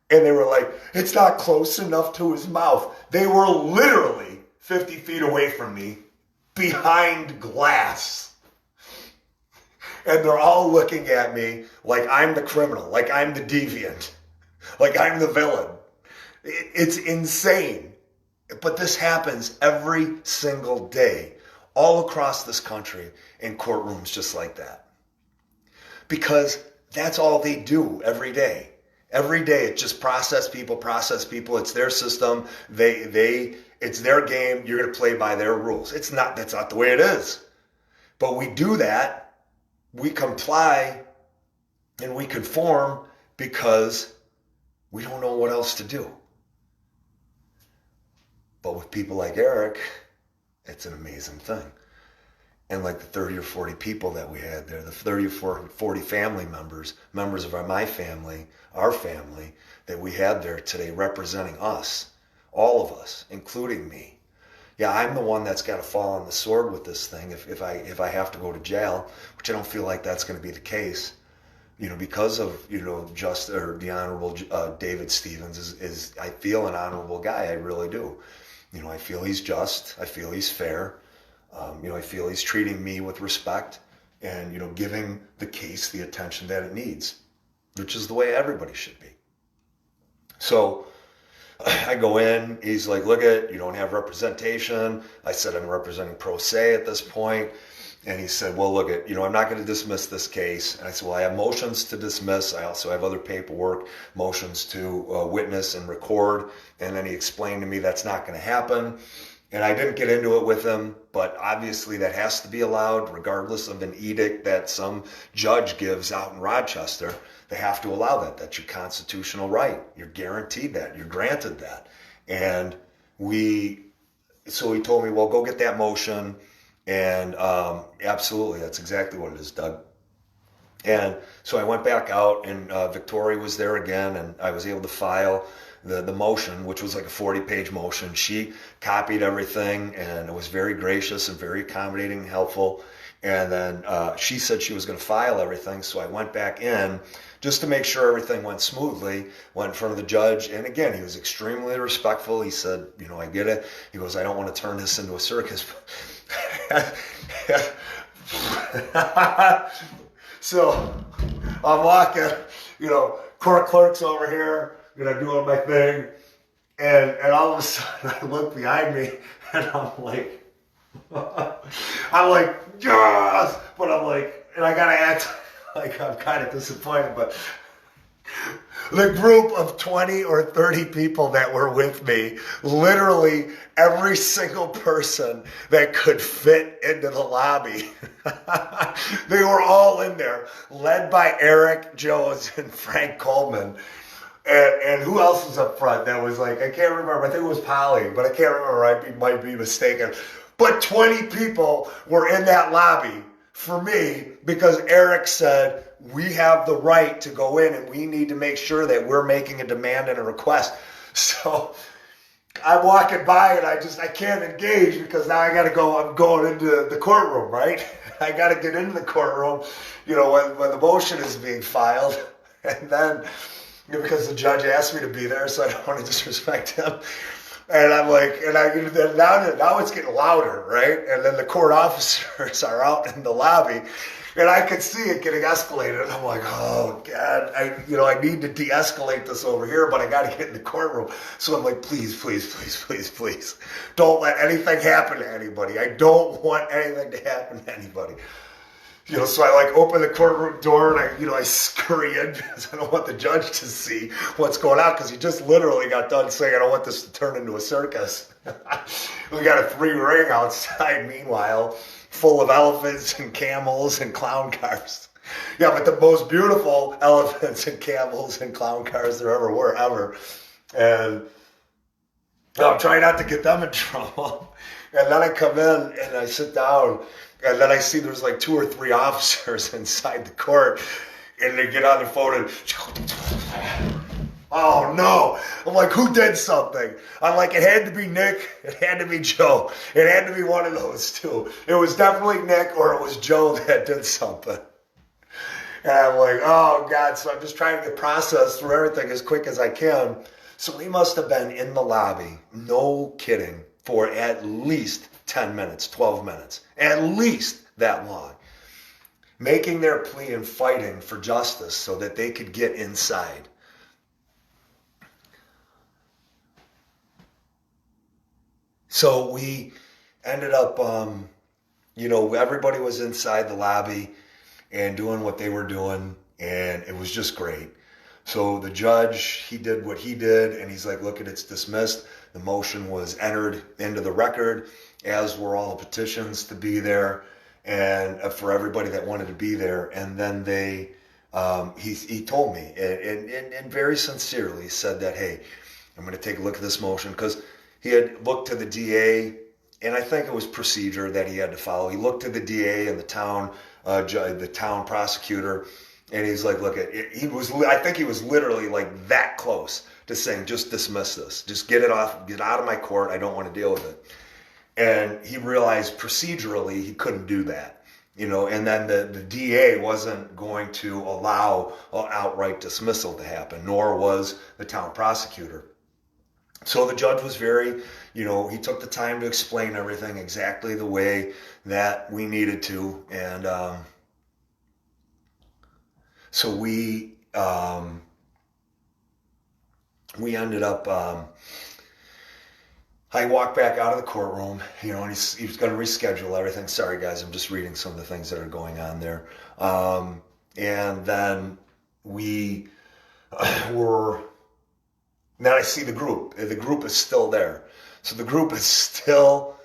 And they were like, it's not close enough to his mouth. They were literally 50 feet away from me, behind glass. And they're all looking at me like I'm the criminal, like I'm the deviant, like I'm the villain. It's insane. But this happens every single day, all across this country, in courtrooms just like that. Because that's all they do every day. Every day, it's just process people. It's their system. It's their game. You're going to play by their rules. That's not the way it is. But we do that. We comply and we conform because we don't know what else to do. But with people like Eric, it's an amazing thing. And like the 30 or 40 people that we had there, the 30 or 40 family members of my family, our family, that we had there today representing us, all of us, including me. Yeah, I'm the one that's got to fall on the sword with this thing if I have to go to jail, which I don't feel like that's going to be the case. Because of the Honorable David Stevens is I feel an honorable guy. I really do. I feel he's just. I feel he's fair. I feel he's treating me with respect and giving the case the attention that it needs, which is the way everybody should be. So I go in, he's like, look you don't have representation. I said, I'm representing pro se at this point. And he said, well, look I'm not going to dismiss this case. And I said, well, I have motions to dismiss. I also have other paperwork, motions to witness and record. And then he explained to me that's not going to happen. And I didn't get into it with him, but obviously that has to be allowed regardless of an edict that some judge gives out in Rochester. They have to allow that. That's your constitutional right. You're guaranteed that. You're granted that. And so he told me, well, go get that motion. And absolutely, that's exactly what it is, Doug. And so I went back out, and Victoria was there again, and I was able to file the motion, which was like a 40-page motion. She copied everything and was very gracious and very accommodating and helpful. And then she said she was going to file everything, so I went back in just to make sure everything went smoothly, went in front of the judge. And again, he was extremely respectful. He said, I get it. He goes, I don't want to turn this into a circus. So I'm walking, court clerk's over here, doing my thing. And all of a sudden I look behind me and I'm like, yes! But I'm like, and I gotta act like I'm kind of disappointed, but the group of 20 or 30 people that were with me, literally every single person that could fit into the lobby, they were all in there, led by Eric Jones and Frank Coleman. And who else was up front that was like, I can't remember, I think it was Polly, but I can't remember, I might be mistaken. But 20 people were in that lobby for me because Eric said, we have the right to go in and we need to make sure that we're making a demand and a request. So I'm walking by and I can't engage because now I got to go, I'm going into the courtroom, right? I got to get into the courtroom, when the motion is being filed. And then, because the judge asked me to be there, so I don't want to disrespect him. And I'm like, now it's getting louder, right? And then the court officers are out in the lobby, and I could see it getting escalated. And I'm like, oh God, I need to de-escalate this over here, but I got to get in the courtroom. So I'm like, please, please, please, please, please, don't let anything happen to anybody. I don't want anything to happen to anybody. So I open the courtroom door and I scurry in because I don't want the judge to see what's going on because he just literally got done saying, I don't want this to turn into a circus. We got a 3-ring outside, meanwhile, full of elephants and camels and clown cars. Yeah, but the most beautiful elephants and camels and clown cars there ever were, ever. And I'm trying not to get them in trouble. And then I come in and I sit down. And then I see there's 2 or 3 officers inside the court, and they get on the phone and, oh no. I'm like, who did something? I'm like, it had to be Nick, it had to be Joe. It had to be one of those two. It was definitely Nick or it was Joe that did something. And I'm like, oh God, so I'm just trying to process through everything as quick as I can. So he must have been in the lobby, no kidding, for at least 10 minutes, 12 minutes, at least that long, making their plea and fighting for justice so that they could get inside. So we ended up, everybody was inside the lobby and doing what they were doing, and it was just great. So the judge, he did what he did, and he's like, look, it's dismissed. The motion was entered into the record, as were all the petitions to be there, and for everybody that wanted to be there. And then he told me, and very sincerely said that, hey, I'm going to take a look at this motion, because he had looked to the DA, and I think it was procedure that he had to follow. He looked to the DA and the town prosecutor, and he's like, look, I think he was literally that close to saying, just dismiss this, just get it off, get out of my court. I don't want to deal with it. And he realized procedurally he couldn't do that, and then the DA wasn't going to allow an outright dismissal to happen, nor was the town prosecutor. So the judge was very, he took the time to explain everything exactly the way that we needed to. And so we ended up, I walked back out of the courtroom, and he was going to reschedule everything. Sorry, guys, I'm just reading some of the things that are going on there. And then we then I see the group. The group is still there. So the group is still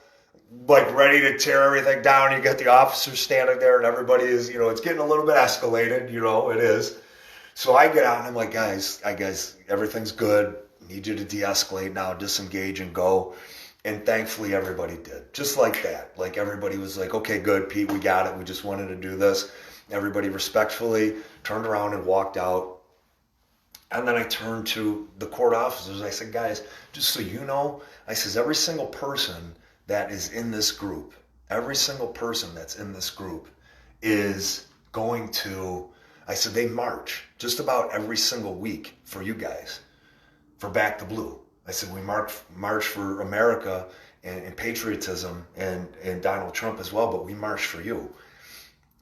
ready to tear everything down. You got the officers standing there, and everybody is, it's getting a little bit escalated, it is. So I get out and I'm like, guys, everything's good. Need you to de-escalate now, disengage and go. And thankfully everybody did. Just like that. Like everybody was like, okay, good, Pete, we got it. We just wanted to do this. Everybody respectfully turned around and walked out. And then I turned to the court officers. I said, guys, just so you know, I says, every single person that is in this group, every single person that's in this group is going to, I said, they march just about every single week for you guys, for Back the Blue. I said, we march for America and patriotism and Donald Trump as well, but we march for you.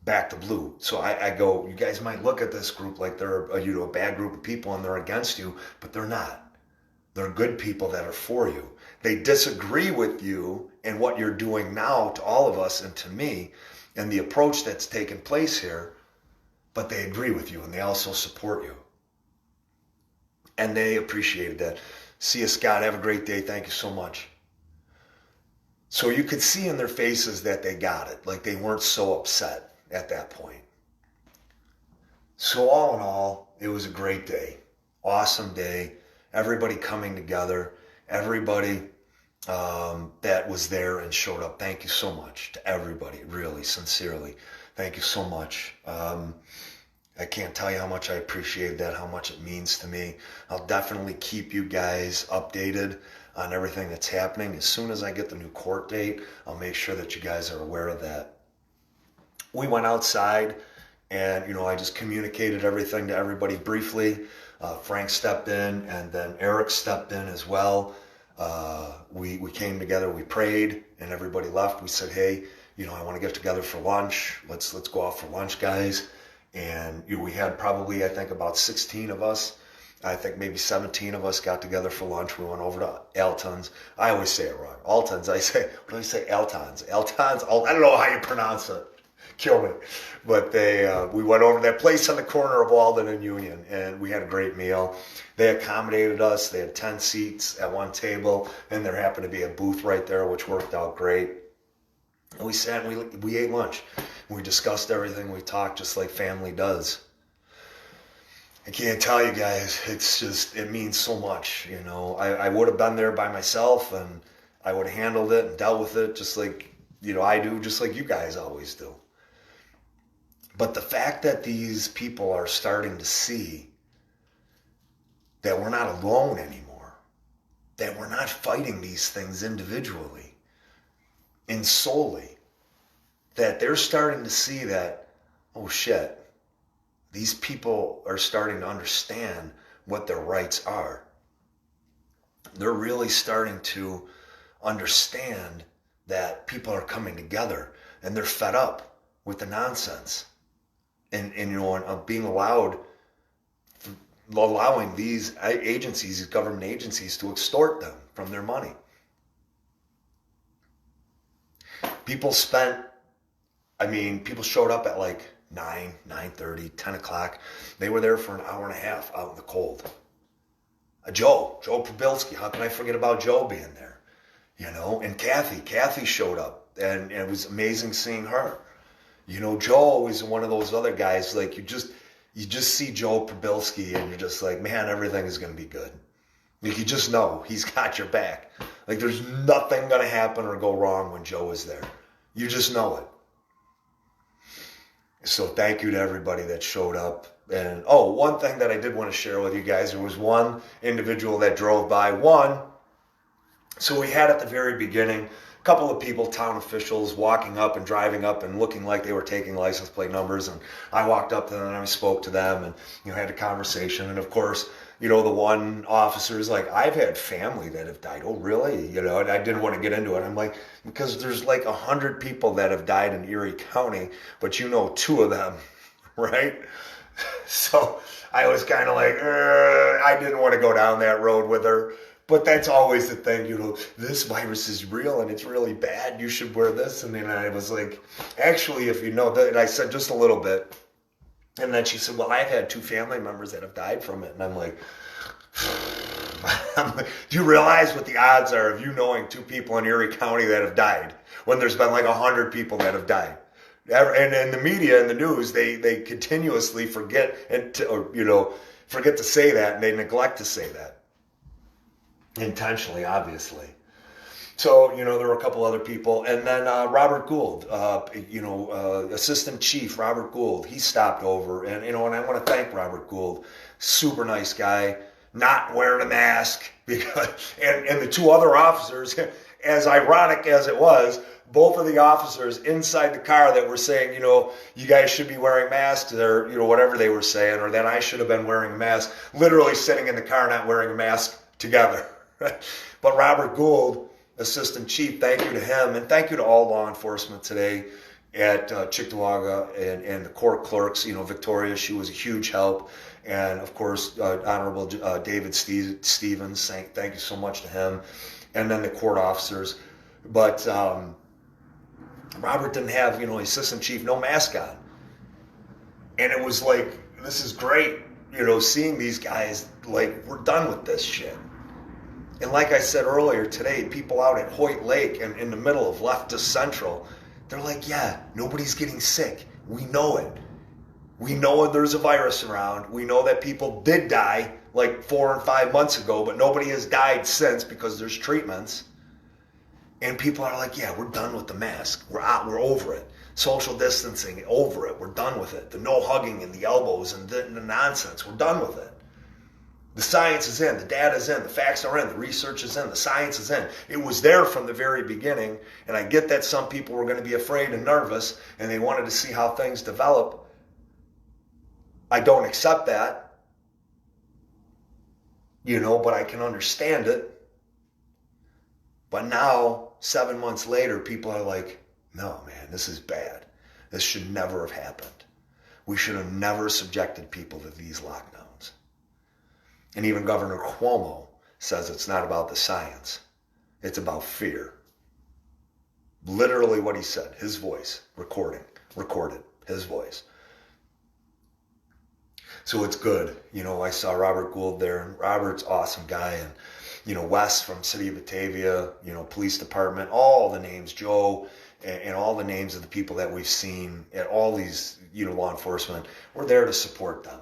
Back the Blue. So I go, you guys might look at this group like they're a bad group of people and they're against you, but they're not. They're good people that are for you. They disagree with you and what you're doing now to all of us and to me and the approach that's taken place here, but they agree with you and they also support you. And they appreciated that. See you, Scott. Have a great day. Thank you so much. So you could see in their faces that they got it. Like they weren't so upset at that point. So all in all, it was a great day. Awesome day. Everybody coming together. Everybody that was there and showed up. Thank you so much to everybody. Really, sincerely. Thank you so much. I can't tell you how much I appreciate that, how much it means to me. I'll definitely keep you guys updated on everything that's happening. As soon as I get the new court date, I'll make sure that you guys are aware of that. We went outside and, I just communicated everything to everybody briefly. Frank stepped in and then Eric stepped in as well. We came together, we prayed, and everybody left. We said, hey, I want to get together for lunch. Let's go out for lunch, guys. And we had probably, I think, about 16 of us. I think maybe 17 of us got together for lunch. We went over to Alton's. I always say it wrong. Alton's. What do I say? Alton's. Alton's. I don't know how you pronounce it. Kill me. But we went over to that place on the corner of Walden and Union, and we had a great meal. They accommodated us. They had 10 seats at one table, and there happened to be a booth right there, which worked out great. And we sat and we ate lunch. We discussed everything. We talked just like family does. I can't tell you guys, it means so much, I would have been there by myself and I would have handled it and dealt with it just like, I do, just like you guys always do. But the fact that these people are starting to see that we're not alone anymore, that we're not fighting these things individually and solely, that they're starting to see that, oh shit, these people are starting to understand what their rights are. They're really starting to understand that people are coming together and they're fed up with the nonsense and being allowing these agencies, these government agencies, to extort them from their money. People showed up at like 9:30, 10 o'clock. They were there for an hour and a half out in the cold. Joe Probilski, how can I forget about Joe being there? And Kathy showed up, and it was amazing seeing her. Joe is one of those other guys, like you just see Joe Probilski and you're just like, man, everything is going to be good. Like you just know he's got your back. Like there's nothing going to happen or go wrong when Joe is there. You just know it. So thank you to everybody that showed up. And one thing that I did want to share with you guys, there was one individual that drove by. So we had at the very beginning a couple of people, town officials, walking up and driving up and looking like they were taking license plate numbers. And I walked up to them and I spoke to them and had a conversation. And of course, the one officer is like, I've had family that have died. Oh, really? And I didn't want to get into it. I'm like, because there's like 100 people that have died in Erie County, but 2 of them, right? So I was kind of like, I didn't want to go down that road with her. But that's always the thing, this virus is real and it's really bad. You should wear this. And then I was like, actually, if you know that, and I said just a little bit. And then she said, well, I've had 2 family members that have died from it. And I'm like, do you realize what the odds are of you knowing 2 people in Erie County that have died when there's been like 100 people that have died? And in the media and the news, they continuously forget to say that, and they neglect to say that. Intentionally, obviously. So, there were a couple other people. And then Robert Gould, Assistant Chief Robert Gould, he stopped over. And, and I want to thank Robert Gould. Super nice guy, not wearing a mask. And the two other officers, as ironic as it was, both of the officers inside the car that were saying, you guys should be wearing masks, or, whatever they were saying, or that I should have been wearing a mask, literally sitting in the car not wearing a mask together. But Robert Gould, Assistant Chief, thank you to him, and thank you to all law enforcement today at Cheektowaga and the court clerks. Victoria, she was a huge help, and of course, Honorable David Stevens, thank you so much to him, and then the court officers. But Robert didn't have, Assistant Chief, no mask on, and it was like, this is great, seeing these guys, like, we're done with this shit. And like I said earlier today, people out at Hoyt Lake and in the middle of Leftus Central, they're like, yeah, nobody's getting sick. We know it. We know there's a virus around. We know that people did die like 4 and 5 months ago, but nobody has died since because there's treatments. And people are like, yeah, we're done with the mask. We're over it. Social distancing, over it. We're done with it. The no hugging and the elbows and the nonsense. We're done with it. The science is in, the data is in, the facts are in, the research is in, the science is in. It was there from the very beginning, and I get that some people were going to be afraid and nervous, and they wanted to see how things develop. I don't accept that, but I can understand it. But now, 7 months later, people are like, no, man, this is bad. This should never have happened. We should have never subjected people to these lockdowns. And even Governor Cuomo says it's not about the science. It's about fear. Literally what he said, his voice, recorded, his voice. So it's good. I saw Robert Gould there, and Robert's an awesome guy. And, Wes from City of Batavia, police department, all the names, Joe, and all the names of the people that we've seen at all these, law enforcement, we're there to support them.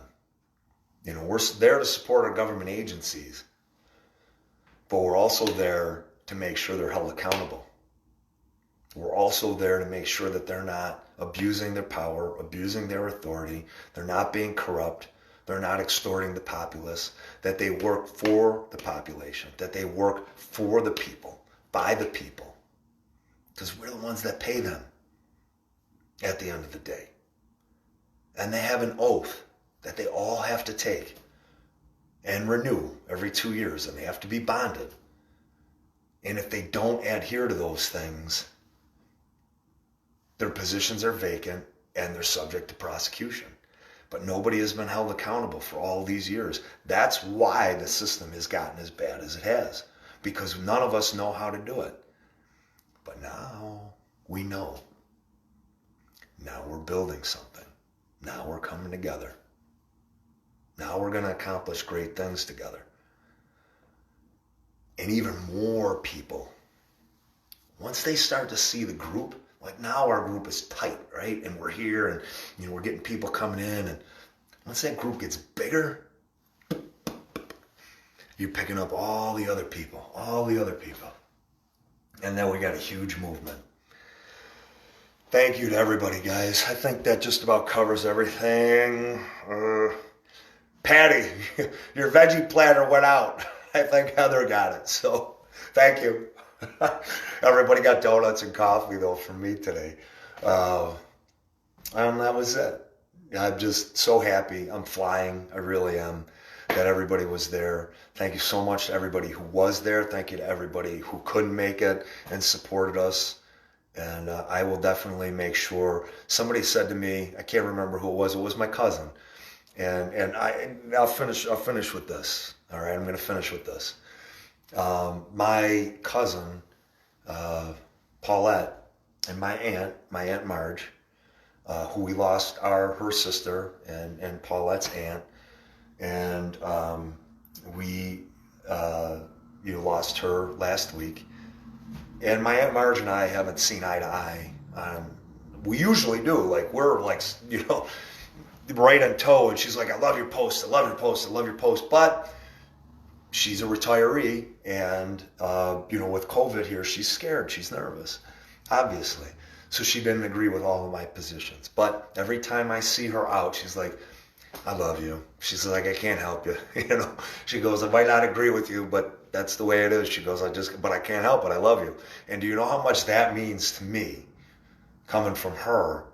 We're there to support our government agencies, but we're also there to make sure they're held accountable. We're also there to make sure that they're not abusing their power, abusing their authority, they're not being corrupt, they're not extorting the populace, that they work for the population, that they work for the people, by the people, because we're the ones that pay them at the end of the day. And they have an oath that they all have to take and renew every 2 years, and they have to be bonded. And if they don't adhere to those things, their positions are vacant and they're subject to prosecution. But nobody has been held accountable for all these years. That's why the system has gotten as bad as it has, because none of us know how to do it. But now we know. Now we're building something. Now we're coming together. Now we're going to accomplish great things together. And even more people, once they start to see the group, like now our group is tight, right? And we're here and, we're getting people coming in. And once that group gets bigger, you're picking up all the other people. And then we got a huge movement. Thank you to everybody, guys. I think that just about covers everything. Patty, your veggie platter went out. I think Heather got it, so thank you. Everybody got donuts and coffee, though, from me today. And that was it. I'm just so happy. I'm flying. I really am. That everybody was there. Thank you so much to everybody who was there. Thank you to everybody who couldn't make it and supported us. And I will definitely make sure. Somebody said to me, I can't remember who it was my cousin. And I'll finish with this. All right, I'm going to finish with this. My cousin, Paulette, and my Aunt Marge, who we lost her sister and Paulette's aunt, and we lost her last week. And my Aunt Marge and I haven't seen eye to eye. We usually do. Like, we're like, right on toe. And she's like, I love your post. But she's a retiree, and with COVID here, she's scared, she's nervous, obviously. So she didn't agree with all of my positions. But every time I see her out, she's like, I love you. She's like, I can't help you. She goes, I might not agree with you, but that's the way it is. She goes, but I can't help it. I love you. And do you know how much that means to me, coming from her,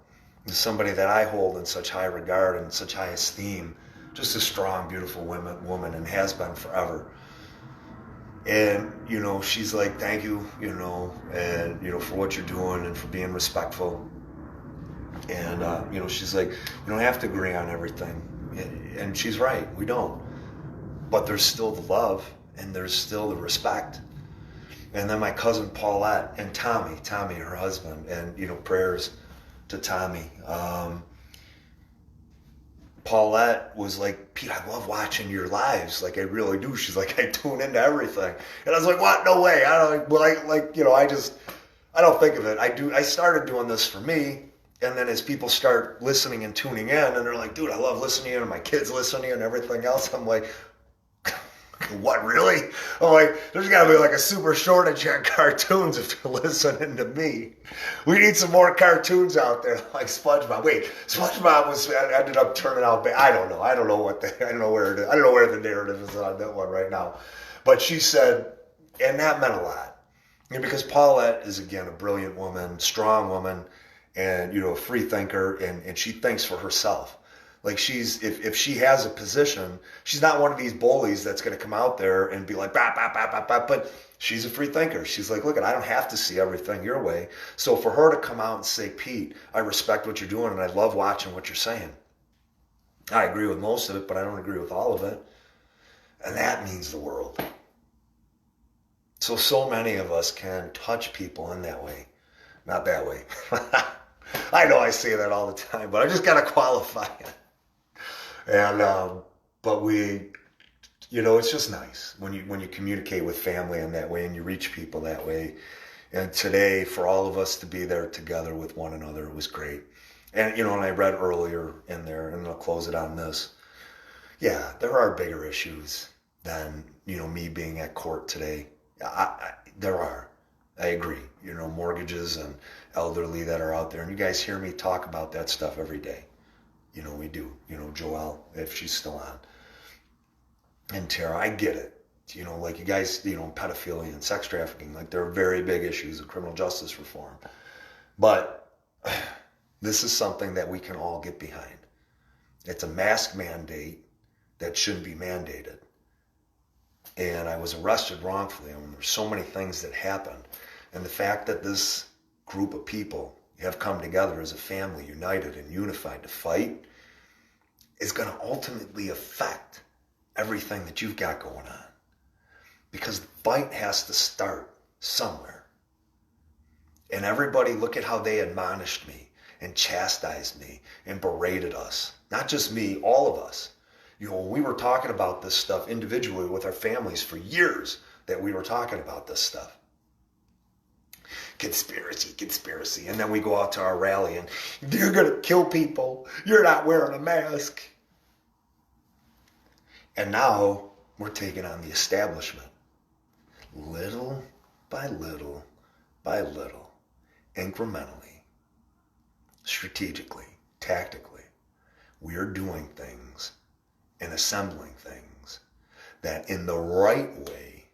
as somebody that I hold in such high regard and such high esteem, just a strong, beautiful woman, and has been forever. And, she's like, thank you, and, for what you're doing and for being respectful. And, she's like, we don't have to agree on everything. And she's right, we don't. But there's still the love, and there's still the respect. And then my cousin Paulette and Tommy, her husband, and, prayers to Tommy. Paulette was like, Pete, I love watching your lives. Like, I really do. She's like, I tune into everything. And I was like, what? No way. I don't think of it. I started doing this for me. And then as people start listening and tuning in, and they're like, dude, I love listening to you, and my kids listen to you and everything else. I'm like, what, really? I'm like, there's got to be like a super shortage on cartoons if you're listening to me. We need some more cartoons out there like SpongeBob. Wait, SpongeBob ended up turning out bad. I don't know. I don't know where it is. I don't know where the narrative is on that one right now. But she said, and that meant a lot. Because Paulette is, again, a brilliant woman, strong woman, and, a free thinker, and she thinks for herself. Like, if she has a position, she's not one of these bullies that's going to come out there and be like, bah, bah, bah, bah, bah, but she's a free thinker. She's like, look, I don't have to see everything your way. So for her to come out and say, Pete, I respect what you're doing, and I love watching what you're saying. I agree with most of it, but I don't agree with all of it. And that means the world. So many of us can touch people in that way. Not that way. I know I say that all the time, but I just got to qualify it. And, but it's just nice when you communicate with family in that way and you reach people that way. And today, for all of us to be there together with one another, it was great. And, and I read earlier in there, and I'll close it on this. Yeah, there are bigger issues than, me being at court today. There are. I agree. Mortgages and elderly that are out there. And you guys hear me talk about that stuff every day. We do. Joelle, if she's still on. And Tara, I get it. Like you guys, pedophilia and sex trafficking, like they're very big issues of criminal justice reform. But this is something that we can all get behind. It's a mask mandate that shouldn't be mandated. And I was arrested wrongfully, and there's so many things that happened. And the fact that this group of people have come together as a family, united and unified to fight, is going to ultimately affect everything that you've got going on. Because the fight has to start somewhere. And everybody, look at how they admonished me and chastised me and berated us. Not just me, all of us. When we were talking about this stuff individually with our families for years, that we were talking about this stuff. Conspiracy. And then we go out to our rally and you're going to kill people. You're not wearing a mask. And now we're taking on the establishment. Little by little by little, incrementally, strategically, tactically, we're doing things and assembling things that in the right way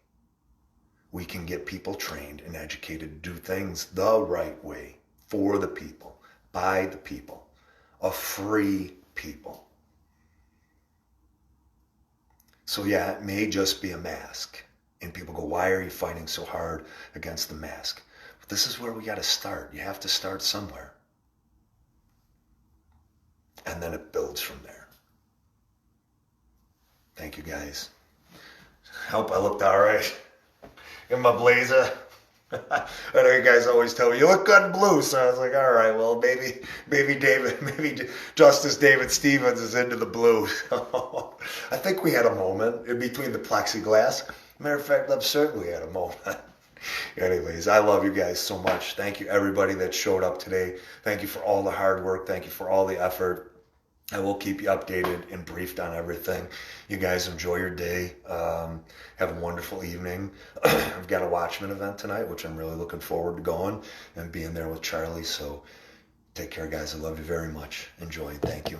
we can get people trained and educated to do things the right way, for the people, by the people, a free people. So yeah, it may just be a mask. And people go, why are you fighting so hard against the mask? But this is where we got to start. You have to start somewhere. And then it builds from there. Thank you, guys. I hope I looked all right in my blazer. I know you guys always tell me, you look good in blue. So I was like, all right, well, maybe Justice David Stevens is into the blue. I think we had a moment in between the plexiglass. Matter of fact, I've certainly had a moment. Anyways, I love you guys so much. Thank you, everybody that showed up today. Thank you for all the hard work. Thank you for all the effort. I will keep you updated and briefed on everything. You guys enjoy your day. Have Have a wonderful evening. I've got a Watchmen event tonight, which I'm really looking forward to going and being there with Charlie. So take care, guys. I love you very much. Enjoy. Thank you.